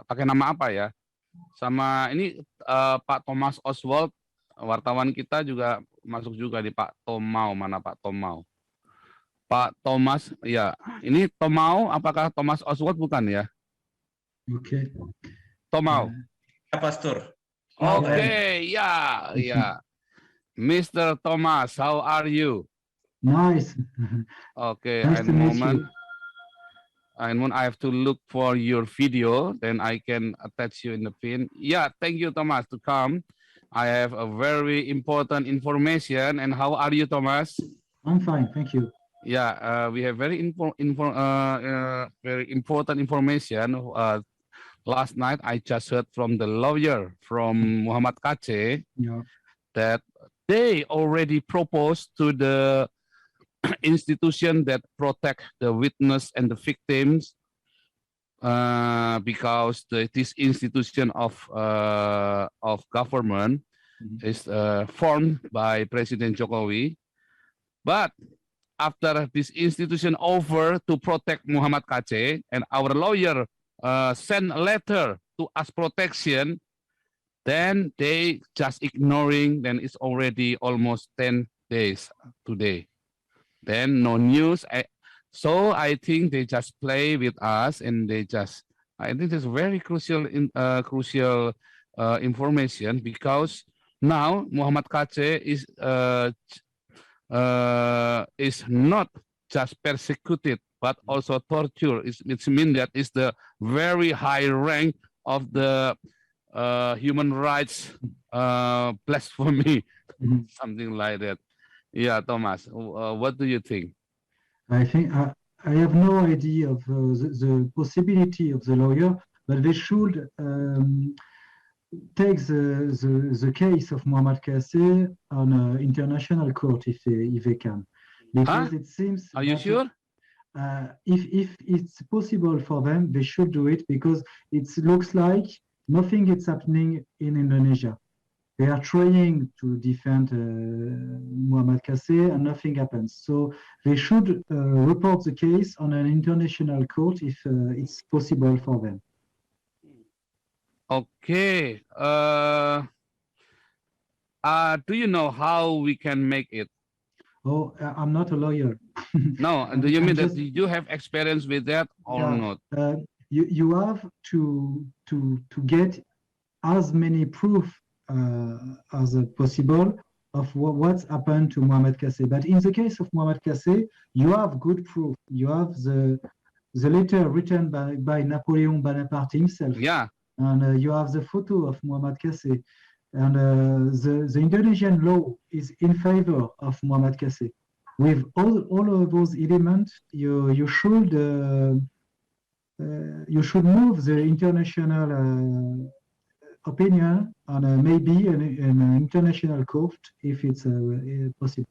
pakai nama apa ya? Sama ini Pak Thomas Oswald, wartawan kita juga masuk juga di Pak Tomau, mana Pak Tomau? Pak Thomas, ya. Ini Tomau, apakah Thomas Oswald bukan ya? Okay. Tomau. Ya, Pastor. Okay, ya, ya. Mr. Thomas, how are you? Nice. Okay, Nice and to meet moment. you. And when I have to look for your video, then I can attach you in the pin. Yeah, thank you, Thomas, to come. I have a very important information. And how are you, Thomas? I'm fine, thank you. Yeah, we have very very important information. Last night, I just heard from the lawyer from Muhammad Kace Yeah. that they already proposed to the institution that protect the witness and the victims, because this institution of government is formed by President Jokowi. But after this institution over to protect Muhammad Kace, and our lawyer sent a letter to ask protection, then they just ignoring. Then it's already almost 10 days today. Then no news. So I think they just play with us, and they just. I think it's very crucial information, because now Muhammad Kace is not just persecuted but also torture. It means that it's the very high rank of the human rights blasphemy, something like that. Yeah, Thomas, what do you think? I think I have no idea of the possibility of the lawyer, but they should take the case of Muhammad Kace on an international court if they can, because it seems. Are you sure? If it's possible for them, they should do it, because it looks like nothing is happening in Indonesia. They are trying to defend Muhammad Kace and nothing happens. So they should report the case on an international court if it's possible for them. Okay. Do you know how we can make it? Oh, I'm not a lawyer. No, do you mean that you have experience with that or not? You have to get as many proof as possible of what's happened to Muhammad Kace. But in the case of Muhammad Kace, you have good proof. You have the letter written by Napoleon Bonaparte himself. Yeah. And you have the photo of Muhammad Kace. And the Indonesian law is in favor of Muhammad Kace. With all of those elements, you should move the international opinion on maybe an international court if it's possible.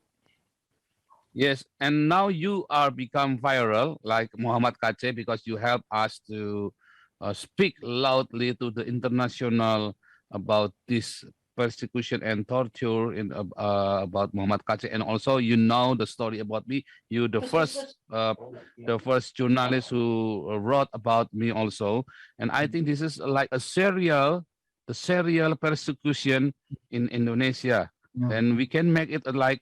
Yes, and now you are become viral like Muhammad Kace, because you help us to speak loudly to the international about this persecution and torture about Muhammad Kace, and also you know the story about me. You the first journalist who wrote about me also, and I think this is like the serial persecution in Indonesia, and we can make it like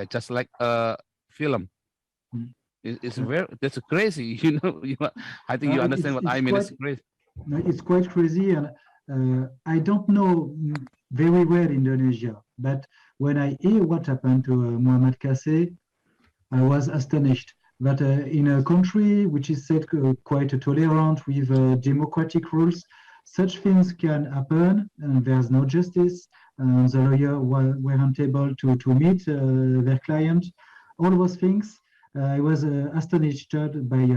just like a film. That's crazy, you know. I think you understand what I mean. It's crazy. It's quite crazy, and I don't know very well Indonesia, but when I hear what happened to Muhammad Kace, I was astonished that in a country which is said quite tolerant with democratic rules, such things can happen, and there's no justice. The lawyer weren't able to meet their client. All those things, I was astonished by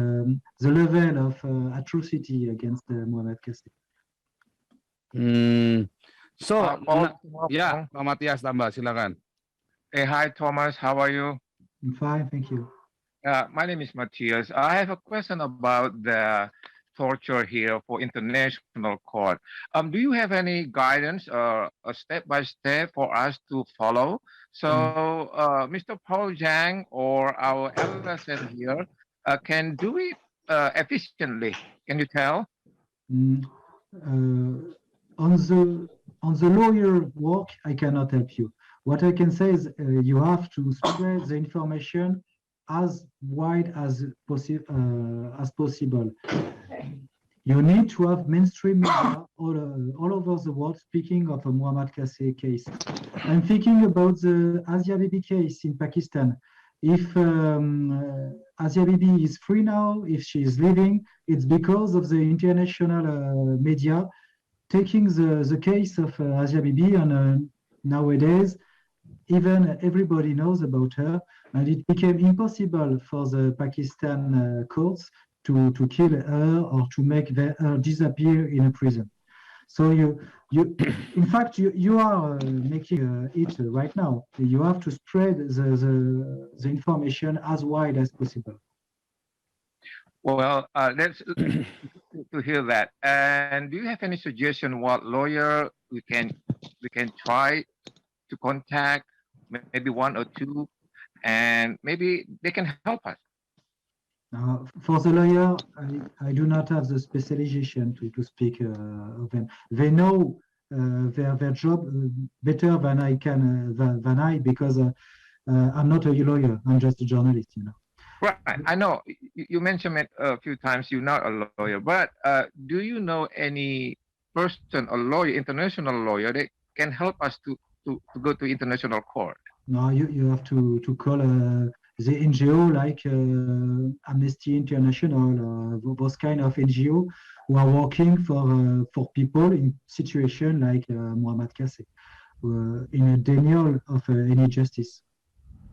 the level of atrocity against Muhammad Kace. So, yeah, Pak Matias tambah, silakan. Hey, hi Thomas, how are you? I'm fine, thank you. My name is Matthias. I have a question about the torture here for international court. Do you have any guidance or a step-by-step for us to follow? So, Mr. Paul Zhang or our LSM here can do it efficiently. Can you tell? Mm, on the lawyer work, I cannot help you. What I can say is you have to spread the information as wide as possible. You need to have mainstream media all over the world speaking of a Muhammad Qassi case. I'm thinking about the Asia Bibi case in Pakistan. If Asia Bibi is free now, if she is leaving, it's because of the international media taking the case of Asia Bibi, and nowadays even everybody knows about her, and it became impossible for the Pakistan courts to kill her or to make her disappear in a prison. So in fact, you are making it right now. You have to spread the information as wide as possible. Well, that's to hear that. And do you have any suggestion what lawyer we can try to contact? Maybe one or two, and maybe they can help us. For the lawyer, I do not have the specialization to speak of them. They know their job better than I can than I, because I'm not a lawyer. I'm just a journalist, you know. Right. I know you mentioned it a few times. You're not a lawyer, but do you know any person, a lawyer, international lawyer, that can help us to go to international court? No, you have to call the NGO like Amnesty International, those kind of NGO who are working for people in situation like Muhammad Qassi, in a denial of any justice.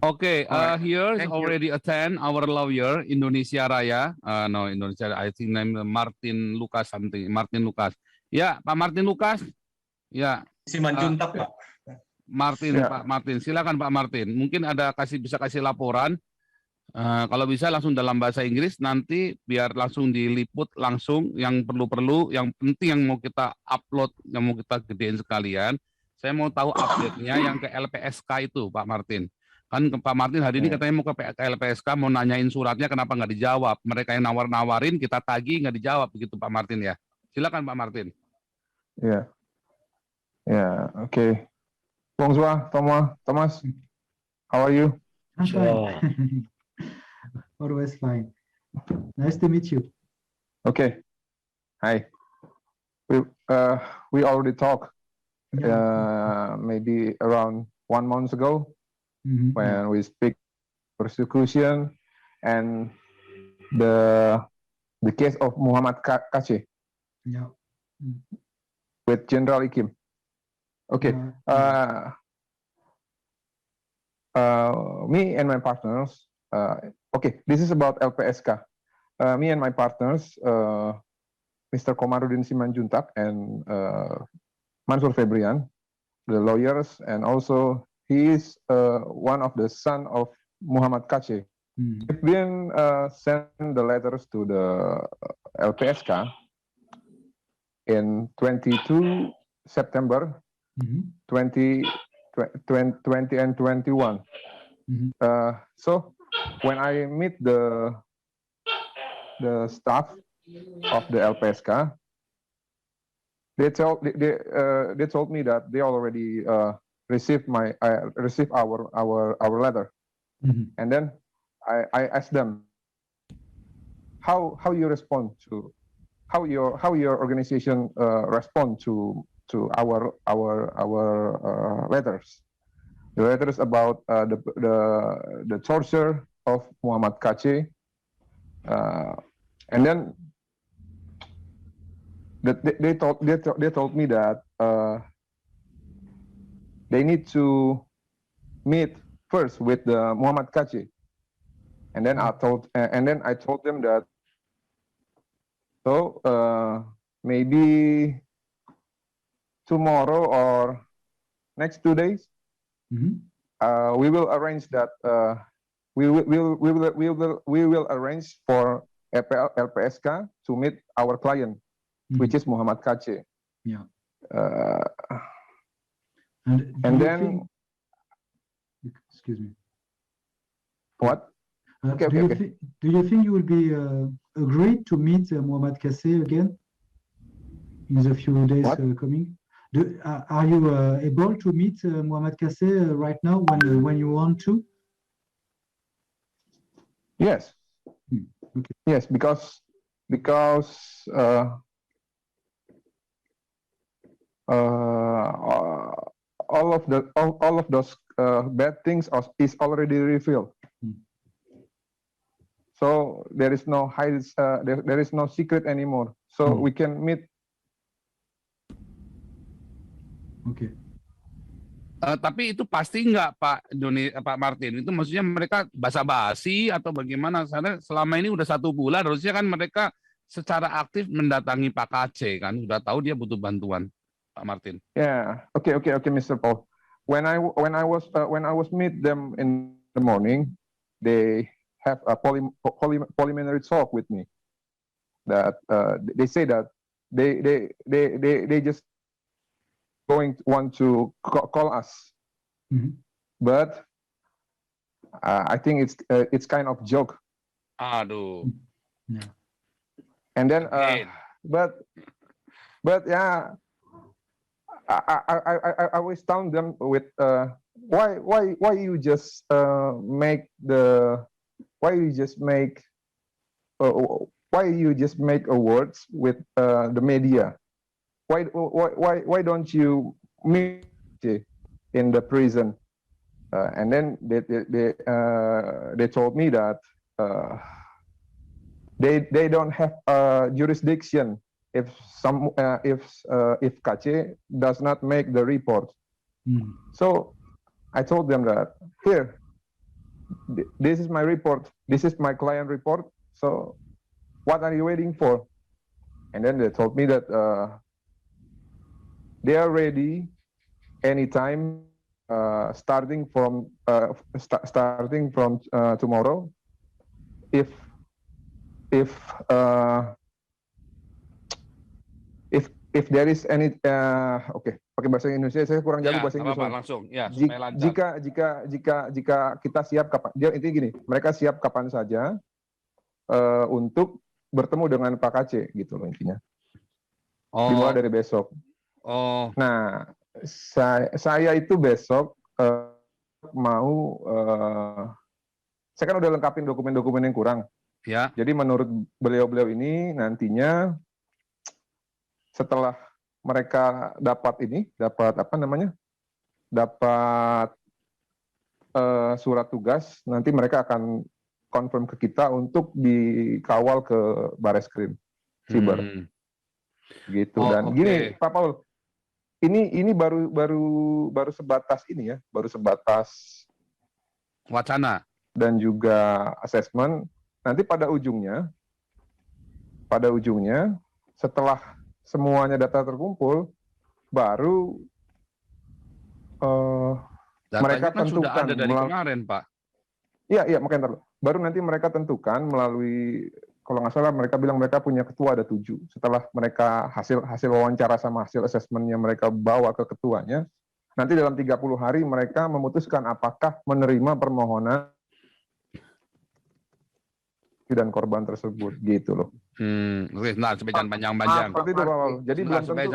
Okay, All right. here is Thank you. already attend our lawyer Indonesia Raya. No, Indonesia. I think name Martin Lucas something. Martin Lucas. Ya, Pak Martin Lucas. Ya, Simanjuntak, Pak. Martin, Ya. Pak Martin. Silakan Pak Martin. Mungkin ada bisa kasih laporan. Kalau bisa langsung dalam bahasa Inggris, nanti biar langsung diliput langsung yang perlu-perlu, yang penting yang mau kita upload, yang mau kita gedein sekalian. Saya mau tahu update-nya yang ke LPSK itu, Pak Martin. Kan Pak Martin hari ini katanya mau ke LPSK, mau nanyain suratnya kenapa nggak dijawab. Mereka yang nawar-nawarin, kita tagih nggak dijawab, begitu Pak Martin ya. Silakan Pak Martin. Yeah. Yeah. Okay. Bonjour, Thomas. How are you? I'm fine. Always fine. Nice to meet you. Okay. Hi. We already talked maybe around 1 month ago when we speak persecution and the case of Muhammad Qassi Yeah. with General Ikim. Okay. Me and my partners. Okay, this is about LPSK. Me and my partners, Mr. Komarudin Simanjuntak and Mansur Febrian, the lawyers, and also he is one of the son of Muhammad Qassi. We've been sent the letters to the LPSK in 22 September 2020 and 21. So when I meet the staff of the LPSK, they told me that they already received our letter, and then I asked them how you respond to how your organization respond to our letters. The letters about the torture of Muhammad Qassi, and then they told me that they need to meet first with the Muhammad Qassi, and then I told them that maybe tomorrow or next 2 days. We will arrange that. We will arrange for LPSK to meet our client, which is Muhammad Qassi. Yeah. And then, excuse me. What? Do you think you will be agreed to meet Muhammad Qassi again? in the few days What? coming? Are you able to meet Mohammad Kassé right now when you want to? Yes. Okay. Yes, because all of those bad things is already revealed. Hmm. So there is no there is no secret anymore. So we can meet. Okay. Tapi itu pasti nggak Pak Pak Martin? Itu maksudnya mereka basa-basi atau bagaimana? Karena selama ini udah 1 bulan, harusnya kan mereka secara aktif mendatangi Pak Kacé kan, sudah tahu dia butuh bantuan, Pak Martin. Yeah. Okay, Mr. Paul. When I was meet them in the morning, they have a preliminary talk with me. That they say that they just want to call us, but I think it's kind of joke. Aduh. Yeah. And then, Again. but yeah, I always tell them with why you just make awards with the media. Why don't you meet in the prison? And then they told me that they don't have jurisdiction if Kacé does not make the report. So I told them that here, this is my report. This is my client report. So what are you waiting for? And then they told me that they are ready anytime, starting from tomorrow. If there is any pakai bahasa Indonesia, saya kurang jago bahasa Inggris. Langsung ya, supaya lancar. Jika kita siap kapan, dia intinya gini, mereka siap kapan saja untuk bertemu dengan Pak Kacé gitu loh intinya. Dimulai dari besok. Nah, saya itu besok mau saya kan udah lengkapin dokumen-dokumen yang kurang. Ya. Jadi menurut beliau-beliau ini nantinya setelah mereka dapat surat tugas, nanti mereka akan confirm ke kita untuk dikawal ke Bareskrim Siber. Gitu. Dan gini Pak Paul, ini baru sebatas ini ya, baru sebatas wacana dan juga assessment. Nanti pada ujungnya setelah semuanya data terkumpul, baru mereka kan tentukan sudah ada dari kemarin, Pak. Iya, makanya baru nanti mereka tentukan melalui, kalau nggak salah mereka bilang mereka punya ketua ada 7. Setelah mereka hasil wawancara sama hasil asesmennya mereka bawa ke ketuanya, nanti dalam 30 hari mereka memutuskan apakah menerima permohonan dan korban tersebut, gitu loh. Nah, supaya jangan panjang-panjang. Seperti itu, Pak Paul. Jadi supaya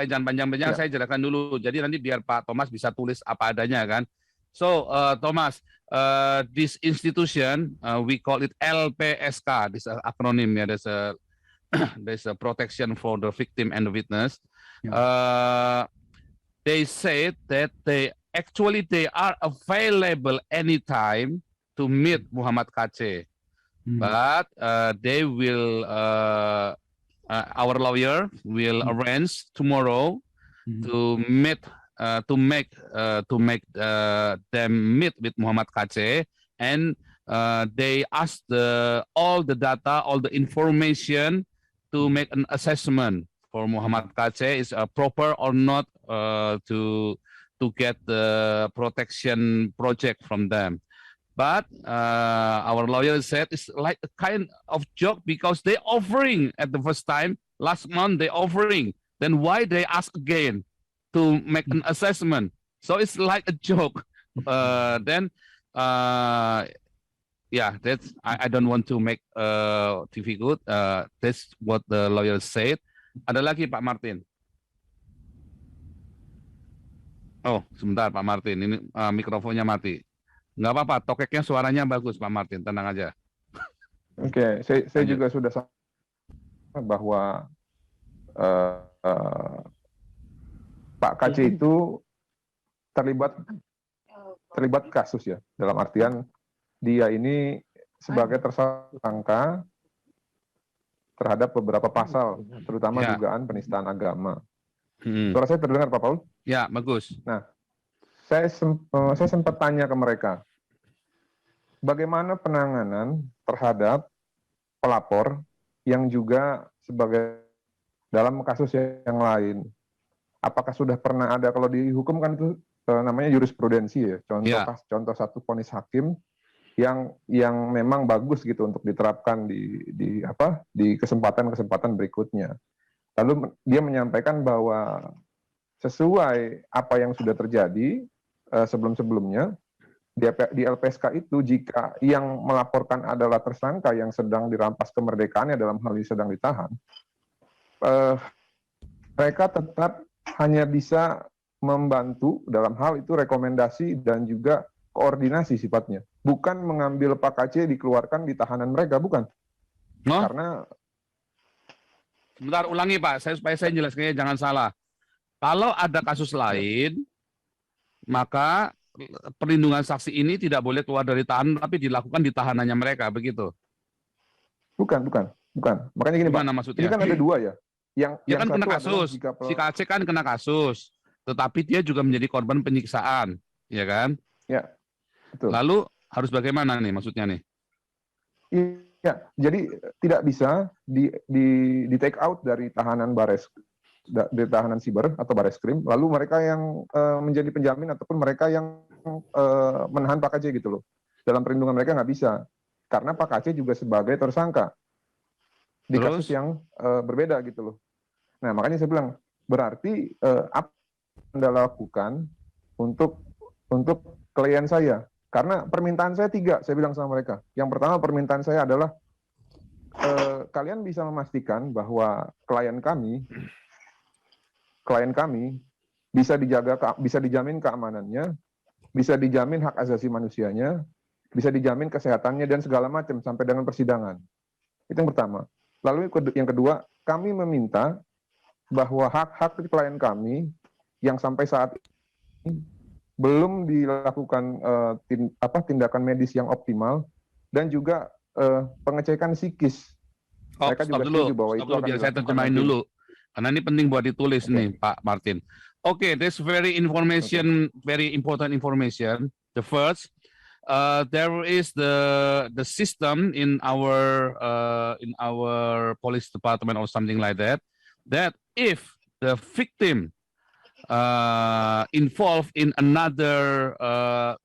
jangan panjang-panjang, saya jelaskan dulu. Jadi nanti biar Pak Thomas bisa tulis apa adanya kan. So, Thomas, this institution, we call it LPSK. This is acronym. Yeah, there's a protection for the victim and the witness. They said that they are available anytime to meet Muhammad Kacé. But they will, our lawyer will arrange tomorrow to make them meet with Muhammad Kacé, and they ask all the data, all the information to make an assessment for Muhammad Kacé is proper or not to get the protection project from them. But our lawyer said it's like a kind of joke because they offering at the first time, last month they offering. Then why they ask again to make an assessment? So it's like a joke. That's I don't want to make TV good. That's what the lawyer said. Ada lagi Pak Martin. Oh, sebentar Pak Martin, ini mikrofonnya mati. Nggak apa-apa, tokeknya suaranya bagus Pak Martin, tenang aja. Oke, saya Lanjut. juga sudah sampaikan bahwa Pak KC itu terlibat kasus ya, dalam artian dia ini sebagai tersangka terhadap beberapa pasal, terutama Ya. dugaan penistaan agama. Suara saya terdengar Pak Paul? Ya, bagus. Nah, saya sempat tanya ke mereka, bagaimana penanganan terhadap pelapor yang juga sebagai dalam kasus yang lain? Apakah sudah pernah ada, kalau dihukum kan itu namanya jurisprudensi ya, contoh satu vonis hakim yang memang bagus gitu untuk diterapkan di kesempatan berikutnya. Lalu dia menyampaikan bahwa sesuai apa yang sudah terjadi sebelum-sebelumnya di LPSK itu, jika yang melaporkan adalah tersangka yang sedang dirampas kemerdekaannya, dalam hal ini sedang ditahan, mereka tetap hanya bisa membantu dalam hal itu rekomendasi dan juga koordinasi sifatnya, bukan mengambil Pak KC dikeluarkan di tahanan mereka, bukan. No? Karena Sebentar, ulangi Pak, supaya saya jelaskannya jangan salah. Kalau ada kasus lain, maka perlindungan saksi ini tidak boleh keluar dari tahanan, tapi dilakukan di tahanannya mereka, begitu? bukan. Makanya gini Gimana Pak, maksudnya? ini kan ada dua ya. Dia kan kena satu adalah kasus. Si KC kan kena kasus, tetapi dia juga menjadi korban penyiksaan, ya kan? Ya, betul. Lalu harus bagaimana nih maksudnya nih? Iya, jadi tidak bisa di take out dari tahanan dari tahanan siber atau bareskrim, lalu mereka yang menjadi penjamin ataupun mereka yang menahan Pak KC gitu loh. Dalam perlindungan mereka nggak bisa, karena Pak KC juga sebagai tersangka di kasus yang berbeda gitu loh. Nah, makanya saya bilang, berarti apa yang Anda lakukan untuk klien saya? Karena permintaan saya 3, saya bilang sama mereka. Yang pertama, permintaan saya adalah kalian bisa memastikan bahwa klien kami bisa dijamin keamanannya, bisa dijamin hak asasi manusianya, bisa dijamin kesehatannya dan segala macam sampai dengan persidangan. Itu yang pertama. Lalu yang kedua, kami meminta bahwa hak-hak klien kami yang sampai saat ini belum dilakukan tindakan medis yang optimal dan juga pengecekan psikis. Mereka juga setuju bahwa itu akan biar saya dilakukan terjemahin nanti. dulu. Karena ini penting buat ditulis nih, Pak Martin. Okay, this very important information. The first, there is the system in our police department or something like that. That if the victim involved in another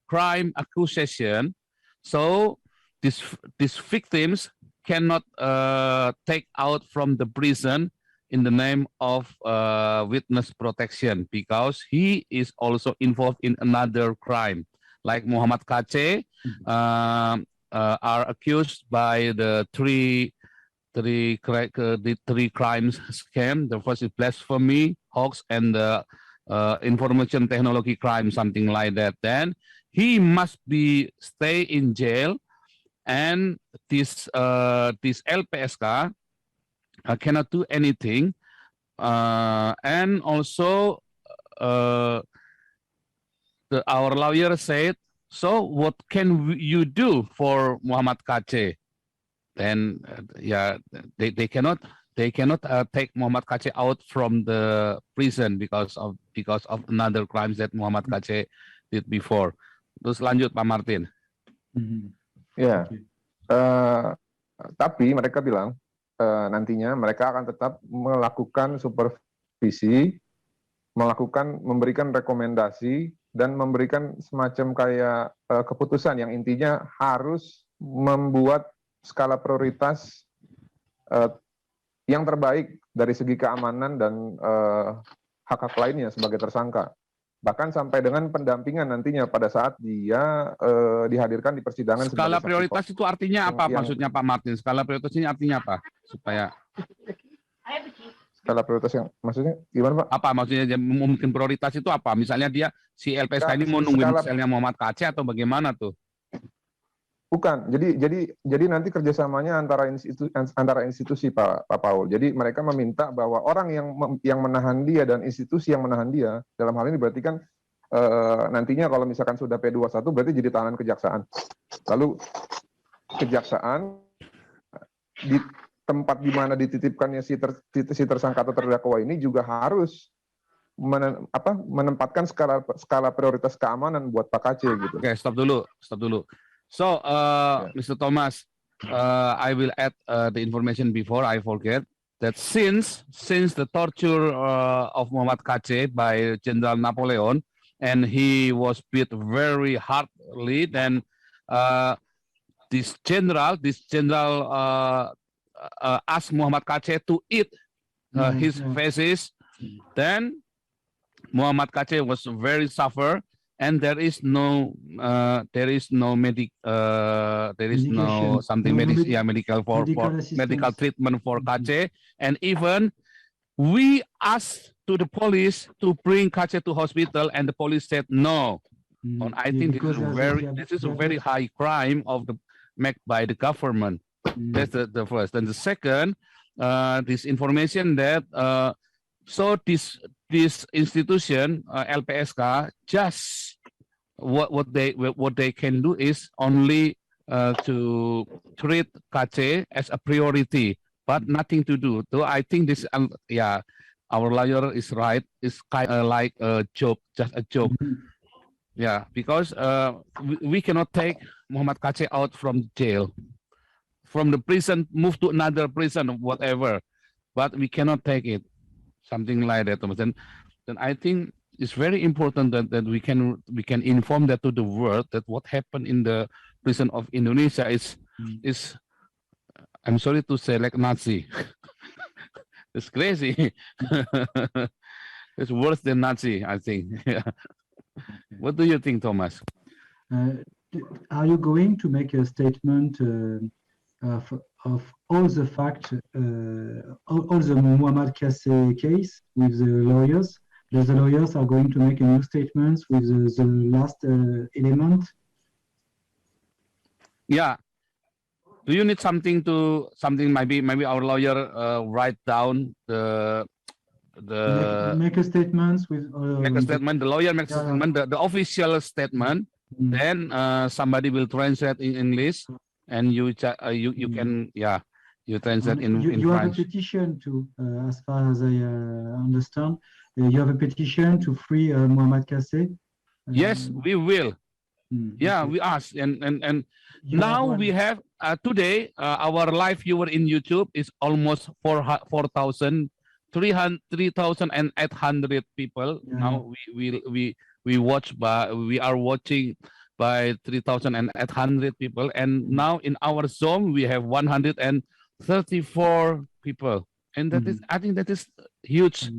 crime accusation, so these victims cannot take out from the prison in the name of witness protection because he is also involved in another crime. Like Muhammad KC are accused by the three crimes scam. The first is blasphemy, hoax, and the information technology crime, something like that. Then he must stay in jail, and this LPSK cannot do anything, and also our lawyer said, so what can you do for Muhammad KC? Then they cannot take Muhammad KC out from the prison because of another crimes that Muhammad KC did before. Terus lanjut Pak Martin. Ya, tapi mereka bilang nantinya mereka akan tetap melakukan supervisi, memberikan rekomendasi dan memberikan semacam kayak keputusan yang intinya harus membuat skala prioritas yang terbaik dari segi keamanan dan hak-hak lainnya sebagai tersangka. Bahkan sampai dengan pendampingan nantinya pada saat dia dihadirkan di persidangan. Skala prioritas itu artinya apa maksudnya Pak Martin? Skala prioritas ini artinya apa? Supaya skala prioritas yang maksudnya gimana Pak? Apa maksudnya dia mungkin prioritas itu apa? Misalnya dia si LPSK ini mau nungguin Skala- selnya Muhammad KC atau bagaimana tuh? Bukan, jadi nanti kerjasamanya antara institusi Pak Paul. Jadi mereka meminta bahwa orang yang menahan dia dan institusi yang menahan dia, dalam hal ini berarti kan nantinya kalau misalkan sudah P21 berarti jadi tahanan kejaksaan. Lalu kejaksaan di tempat di mana dititipkannya si tersangka atau terdakwa ini juga harus menempatkan skala prioritas keamanan buat Pak KC gitu. Oke, stop dulu. So, Mr. Thomas, I will add the information before I forget that since the torture of Muhammad KC by General Napoleon, and he was beat very hardly, then this general asked Muhammad KC to eat his faces. Then Muhammad KC was very suffer. And there is no medical treatment for KC, and even we asked to the police to bring KC to hospital, and the police said no. And I think this is a very high crime made by the government. That's the first. And the second, this information that so this institution LPSK just what they can do is only to treat KC as a priority, but nothing to do. So I think this our lawyer is right. It's kind of like a joke, just a joke. Yeah, because we cannot take Muhammad KC out from jail, from the prison, move to another prison, whatever. But we cannot take it. Something like that, Thomas. And I think it's very important that we can inform that to the world that what happened in the prison of Indonesia is I'm sorry to say, like Nazi. It's crazy. It's worse than Nazi, I think. What do you think, Thomas? Are you going to make a statement of all the facts, all the Muhammad KC case with the lawyers? The lawyers are going to make a new statement with the last element? Yeah. Do you need something maybe our lawyer write down make a statement with make a statement, the lawyer makes a statement, the official statement, then somebody will translate in English, and you can you translate in you have a French. petition to as far as I understand, you have a petition to free Muhammad KC. Yes, we will. Yeah, we asked, and now we have today our live viewer in YouTube is almost 3,800 people. Now we watch by we are watching by 3,800 people, and now in our Zoom we have 134 people, and that is, I think that is huge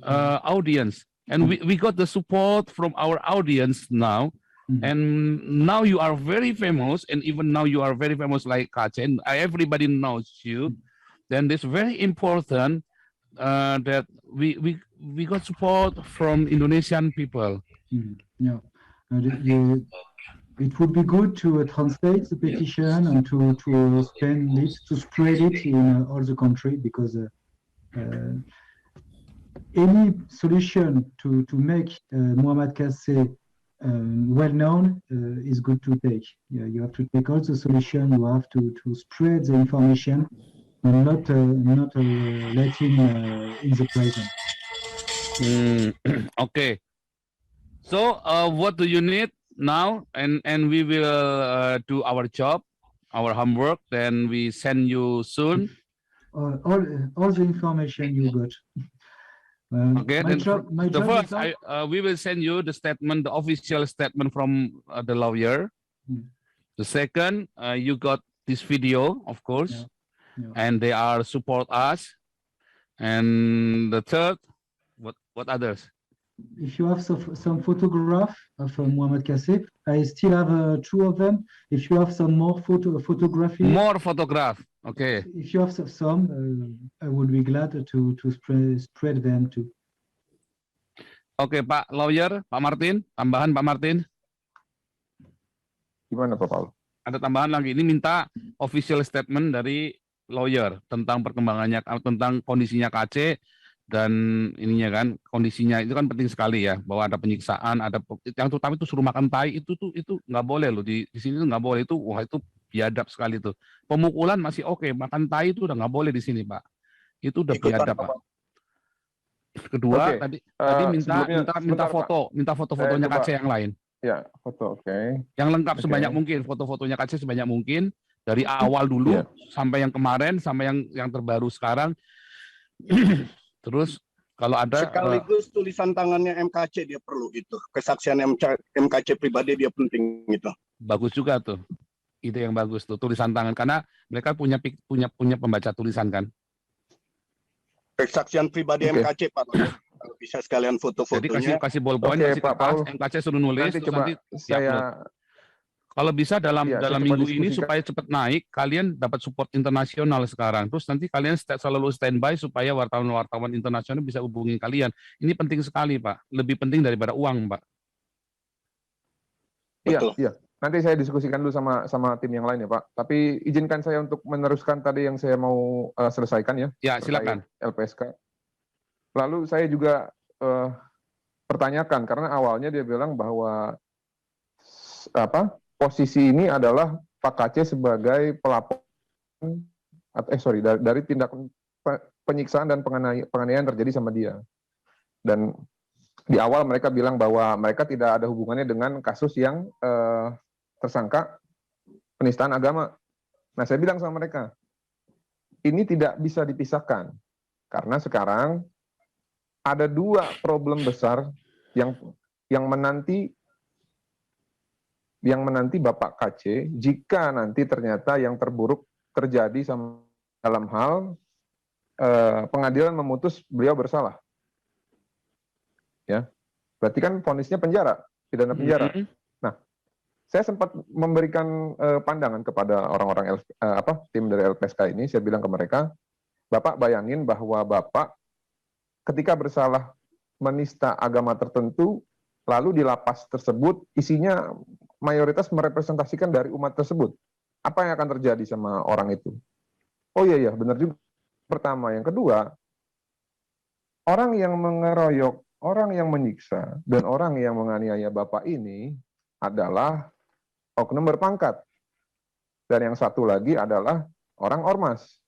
audience, and we got the support from our audience now. And now you are very famous, and even now you are very famous like KC, and everybody knows you. Then it's very important that we got support from Indonesian people. Yeah, it would be good to translate the petition and to spread it in all the country, because any solution to make Muhammad KC well known is good to take. Yeah, you have to take all the solution. You have to spread the information and not let him in the prison. Okay. So what do you need now? And we will do our job, our homework. Then we send you soon. All the information you got. Okay, then the first, we will send you the statement, the official statement from the lawyer. The second, you got this video, of course, and they are support us. And the third, what others? If you have some photograph of Muhammad KC, I still have 2 of them. If you have some more photography. More photograph. Oke. If you have some, I would be glad to spread them too. Oke, Pak Lawyer, Pak Martin, tambahan Pak Martin. Gimana Pak Paul? Ada tambahan lagi. Ini minta official statement dari lawyer tentang perkembangannya, tentang kondisinya KC dan ininya kan, kondisinya itu kan penting sekali ya, bahwa ada penyiksaan, ada yang terutama itu suruh makan tai itu nggak boleh loh di sini tuh nggak boleh itu, wah itu biadab sekali tuh. Pemukulan masih oke, makan tai itu udah nggak boleh di sini Pak. Itu udah biadab Pak. Kedua Oke, tadi sebelumnya, minta sebentar, Pak. fotonya Coba- KC yang lain. Ya, foto, oke. Yang lengkap Oke. sebanyak mungkin, foto-fotonya KC sebanyak mungkin dari awal dulu Iya. sampai yang kemarin sampai yang terbaru sekarang. Terus kalau ada Sekaligus tulisan tangannya MKC dia perlu itu. Kesaksian MKC pribadi dia penting itu. bagus juga tuh. Ide yang bagus tuh tulisan tangan karena mereka punya pembaca tulisan kan. Kesaksian pribadi Oke. MKC Pak. Kalau bisa sekalian Jadi foto-fotonya. kasih ballpoint, Oke, kasih Pak kertas, Paul. MKC suruh nulis, Nanti terus coba nanti saya kalau bisa dalam Iya, saya coba minggu ini diskusikan. supaya cepat naik, kalian dapat support internasional sekarang. Terus nanti kalian selalu standby supaya wartawan-wartawan internasional bisa hubungi kalian. Ini penting sekali, Pak. Lebih penting daripada uang, Pak. Iya, Betul. iya. Nanti saya diskusikan dulu sama tim yang lain ya, Pak. Tapi izinkan saya untuk meneruskan tadi yang saya mau selesaikan ya. Ya, terkait silakan. LPSK. Lalu saya juga pertanyakan karena awalnya dia bilang bahwa posisi ini adalah Pak KC sebagai pelapor dari tindak penyiksaan dan penganiayaan terjadi sama dia. Dan di awal mereka bilang bahwa mereka tidak ada hubungannya dengan kasus yang tersangka penistaan agama. Nah, saya bilang sama mereka, ini tidak bisa dipisahkan karena sekarang ada dua problem besar yang menanti Bapak KC jika nanti ternyata yang terburuk terjadi dalam hal pengadilan memutus beliau bersalah. Ya, berarti kan vonisnya penjara, pidana penjara. Mhm. Nah, saya sempat memberikan pandangan kepada orang-orang tim dari LPSK ini. Saya bilang ke mereka, Bapak bayangin bahwa Bapak ketika bersalah menista agama tertentu, lalu di lapas tersebut isinya mayoritas merepresentasikan dari umat tersebut. Apa yang akan terjadi sama orang itu? Oh iya, benar juga. Pertama, yang kedua, orang yang mengeroyok, orang yang menyiksa, dan orang yang menganiaya Bapak ini adalah oknum berpangkat. Dan yang satu lagi adalah orang ormas,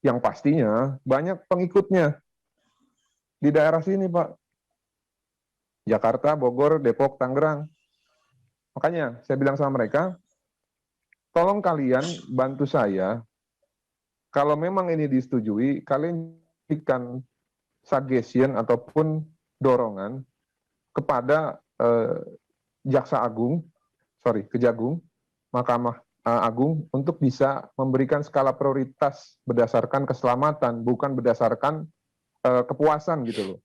yang pastinya banyak pengikutnya di daerah sini, Pak. Jakarta, Bogor, Depok, Tangerang. Makanya saya bilang sama mereka, tolong kalian bantu saya, kalau memang ini disetujui, kalian berikan suggestion ataupun dorongan kepada Kejagung, Mahkamah Agung untuk bisa memberikan skala prioritas berdasarkan keselamatan, bukan berdasarkan kepuasan gitu loh.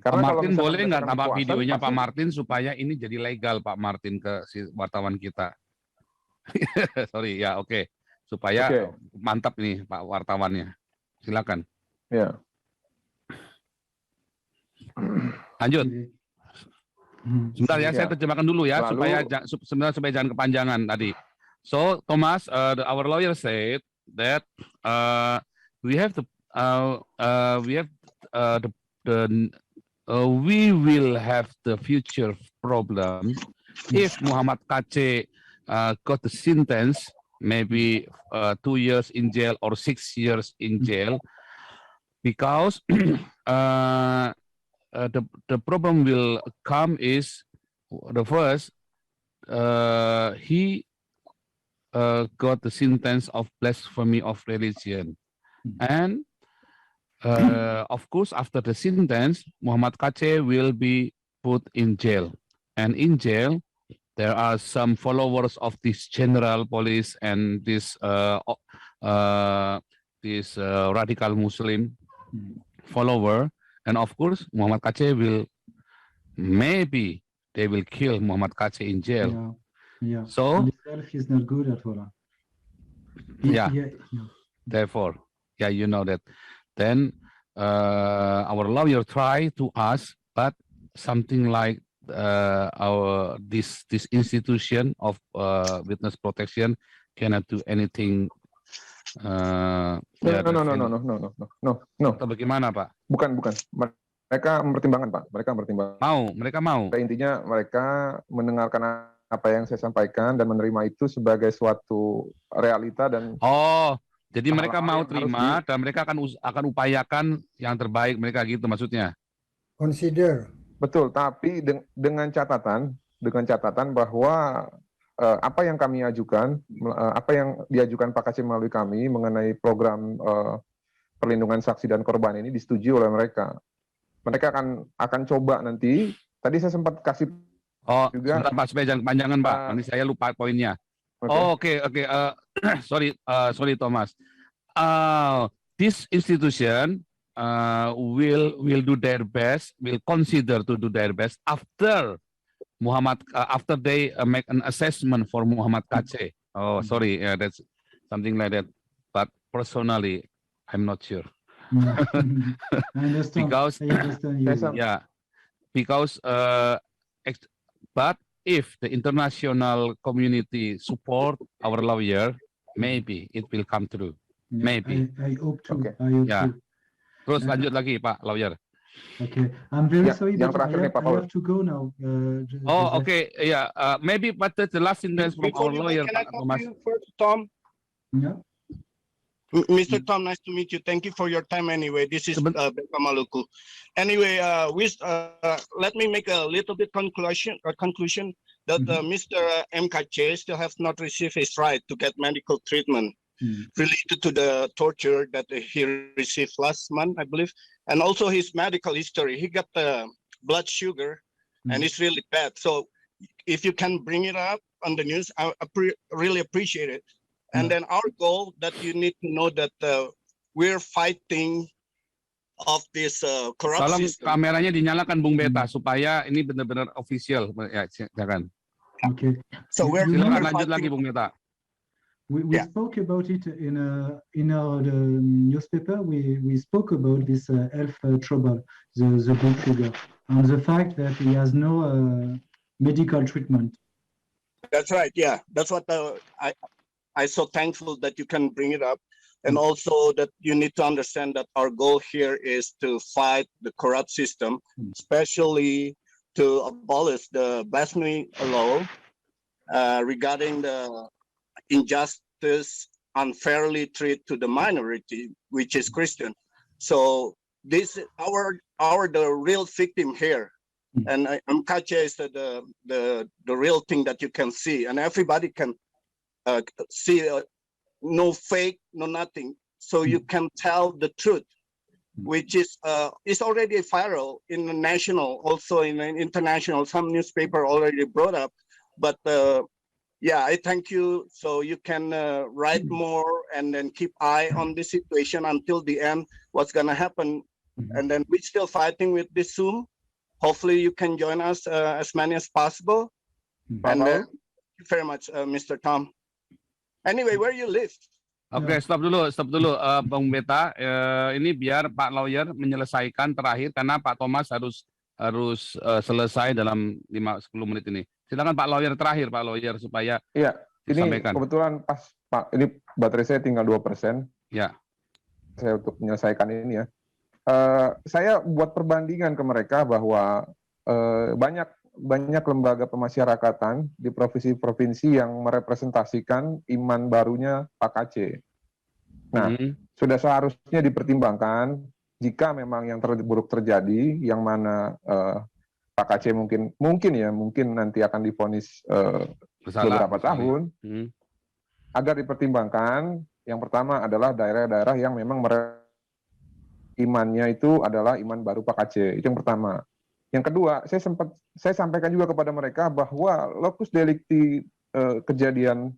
Pak Martin misalkan boleh nggak berdasarkan tambah kepuasan, videonya Pak pasti- Martin supaya ini jadi legal Pak Martin ke si wartawan kita. Sorry ya, oke. Supaya Oke. mantap nih Pak wartawannya. Silakan. Ya. Lanjut. Sebentar ya, Ya. saya terjemahkan dulu ya Lalu- supaya jangan kepanjangan tadi. So Thomas, our lawyer said that we will have the future problem if Muhammad KC got the sentence, maybe 2 years in jail or 6 years in jail, because the problem will come is the first he got the sentence of blasphemy of religion, and of course after the sentence Muhammad KC will be put in jail, and in jail there are some followers of this general police and this radical Muslim follower. And of course, Muhammad KC they will kill Muhammad KC in jail. Yeah. So, Himself is not good at all. Yeah. Yeah. Therefore, yeah, you know that. Then our lawyer try to ask, but something like this institution of witness protection cannot do anything. No, Yeah, no, no, that's no, no, no, no, no, no, no. Atau bagaimana, Pak? Bukan. Mereka mempertimbangkan, Pak. Mereka mempertimbangkan. Mereka mau. Intinya mereka mendengarkan apa yang saya sampaikan dan menerima itu sebagai suatu realita dan Oh, jadi mereka hal-hal mau yang harus terima dan mereka akan upayakan yang terbaik mereka gitu maksudnya. Consider. betul, tapi dengan catatan bahwa apa yang kami ajukan, apa yang diajukan Pak Kacem melalui kami mengenai program perlindungan saksi dan korban ini disetujui oleh mereka. Mereka akan coba nanti. Tadi saya sempat kasih juga. Sebentar Pak, supaya jangan kepanjangan Pak. Nanti saya lupa poinnya. Oke. Sorry Thomas. This institution will do their best, will consider to do their best after after they make an assessment for Muhammad Kaceh. Oh, sorry, that's something like that. But personally, I'm not sure. I understand. Because I understand you. yeah, because but if the international community support our lawyer, maybe it will come through. Yeah, Maybe. I hope to. Okay. I hope Yeah. to. Terus lanjut lagi Pak lawyer. Okay. I'm very Yeah, sorry, yang but terakhir nih, Pak I Paul. have to go now. Oh, okay, yeah. Maybe, but the last sentence from Before our you go, lawyer, can I Pak talk Thomas. to you first, Tom? Yeah. Mr. Tom, nice to meet you. Thank you for your time anyway. This is Beka Maluku. Anyway, let me make a little bit conclusion that Mr. MKC still has not received his right to get medical treatment related to the torture that he received last month, I believe, and also his medical history. He got blood sugar and it's really bad. So if you can bring it up on the news, I really appreciate it. And then our goal that you need to know that we're fighting of this corrupt Tolong system. kameranya dinyalakan Bung Beta supaya ini benar-benar official. Ya, silakan. Okay. So we're Silakan we're lanjut lagi fighting. Bung Beta. We Yeah. spoke about it in our newspaper. We spoke about this health trouble, the blood sugar, and the fact that he has no medical treatment. That's right. Yeah, that's what I so thankful that you can bring it up, and also that you need to understand that our goal here is to fight the corrupt system, especially to abolish the blasphemy law regarding the injustice unfairly treat to the minority, which is Christian. So this the real victim here, and MKC is the real thing that you can see, and everybody can see no fake, no nothing. So you can tell the truth, which is already viral in the national, also in the international. Some newspaper already brought up, but yeah, I thank you. So you can write more and then keep eye on this situation until the end. What's gonna happen, and then we're still fighting with this Zoom. Hopefully, you can join us as many as possible. And thank you very much, Mr. Tom. Anyway, where you live? Oke, stop dulu, Bung Beta. Ini biar Pak lawyer menyelesaikan terakhir karena Pak Thomas harus selesai dalam 5-10 menit ini. Silakan Pak lawyer terakhir, Pak lawyer, supaya Iya, ini disampaikan. kebetulan pas Pak, ini baterai saya tinggal 2%. Ya. Saya untuk menyelesaikan ini ya. Saya buat perbandingan ke mereka bahwa banyak lembaga pemasyarakatan di provinsi-provinsi yang merepresentasikan iman barunya Pak Kaceh. Nah, sudah seharusnya dipertimbangkan jika memang yang terburuk terjadi, yang mana Pak Kaceh mungkin nanti akan divonis beberapa tahun, agar dipertimbangkan. Yang pertama adalah daerah-daerah yang memang imannya itu adalah iman baru Pak Kaceh. Itu yang pertama. Yang kedua, saya sampaikan juga kepada mereka bahwa locus delicti kejadian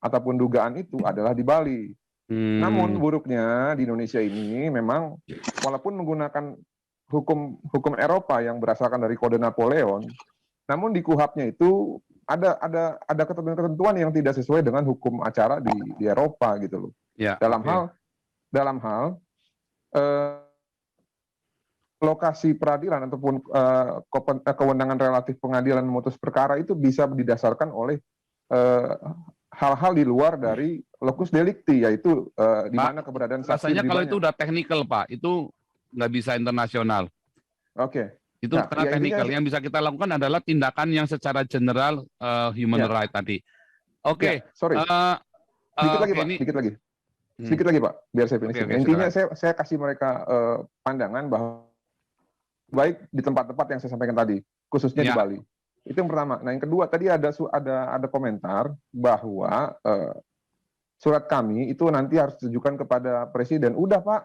ataupun dugaan itu adalah di Bali. Namun buruknya di Indonesia ini memang walaupun menggunakan hukum Eropa yang berdasarkan dari Kode Napoleon, namun di KUHP-nya itu ada ketentuan-ketentuan yang tidak sesuai dengan hukum acara di Eropa gitu loh. Ya. Dalam hal lokasi peradilan ataupun kewenangan relatif pengadilan memutus perkara itu bisa didasarkan oleh hal-hal di luar dari locus delicti, yaitu di mana keberadaan saksi Rasanya lebih kalau banyak. itu udah teknikal, Pak, itu nggak bisa internasional. Oke. Itu Nah, karena ya, teknikal. intinya- Yang bisa kita lakukan adalah tindakan yang secara general human Ya. right tadi. Oke. Ya, sorry. Sedikit lagi, oke, Pak. ini- Sedikit lagi. Hmm. Sedikit lagi, Pak, biar saya finish. Oke, Intinya silakan. saya kasih mereka pandangan bahwa baik di tempat-tempat yang saya sampaikan tadi, khususnya di Ya. Bali. Itu yang pertama. Nah, yang kedua tadi ada komentar bahwa surat kami itu nanti harus ditujukan kepada presiden. Udah, Pak.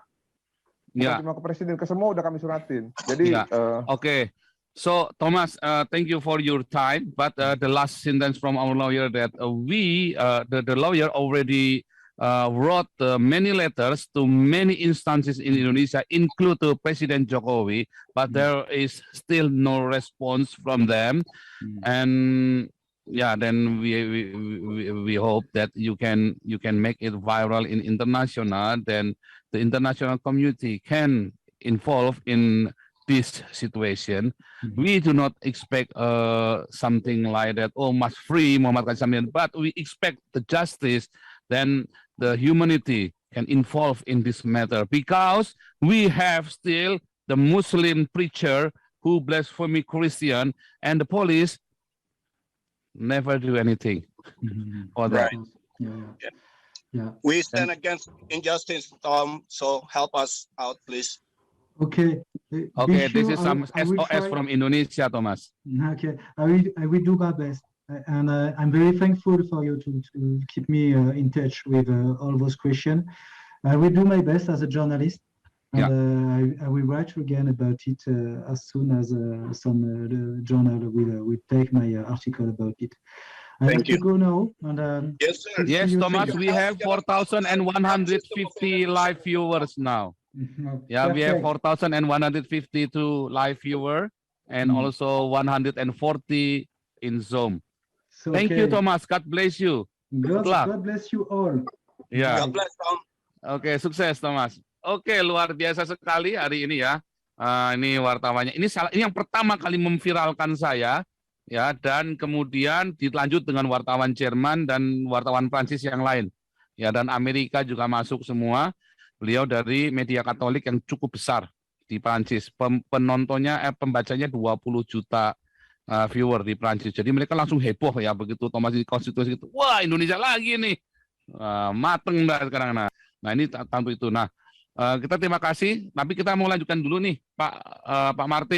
Bukan Ya. cuma ke presiden, ke semua udah kami suratin. Jadi Ya. Okay. So, Thomas, thank you for your time. But the last sentence from our lawyer that the lawyer already wrote many letters to many instances in Indonesia, include to President Jokowi, but there is still no response from them. And yeah, then we hope that you can make it viral in international. Then the international community can involve in this situation. We do not expect something like that. Oh, must free Muhammad Kacambian, but we expect the justice. Then the humanity can involve in this matter, because we have still the Muslim preacher who blasphemy Christian, and the police never do anything for that. Yeah. We stand against injustice, Tom. So help us out, please. Okay. Okay, Be this sure is some I will SOS try- from Indonesia, Thomas. Okay, I will do my best, and I'm very thankful for you to keep me in touch with all those questions. I will do my best as a journalist, and I will write again about it as soon as some journal will take my article about it. I have Thank to go now, and Yes, sir. See Yes, you Thomas, soon. we have 4,150 live viewers now. Yeah, we have Perfect. 4,152 live viewer and Mm. also 140 in Zoom. So, Thank you, okay. Thomas. God bless you. Good luck. God bless you all. Ya, God bless, Tom. oke, sukses, Thomas. Oke, luar biasa sekali hari ini ya. Ini wartawannya. Ini yang pertama kali memviralkan saya, ya, dan kemudian dilanjut dengan wartawan Jerman dan wartawan Prancis yang lain. Ya, dan Amerika juga masuk semua. Beliau dari media Katolik yang cukup besar di Prancis. Penontonnya, pembacanya 20 juta viewer di Prancis. Jadi mereka langsung heboh ya begitu Thomas di konstitusi itu. Wah, Indonesia lagi nih. Mateng dah sekarang. Nah, ini tentu itu. Nah, kita terima kasih. Tapi kita mau lanjutkan dulu nih, Pak Martin.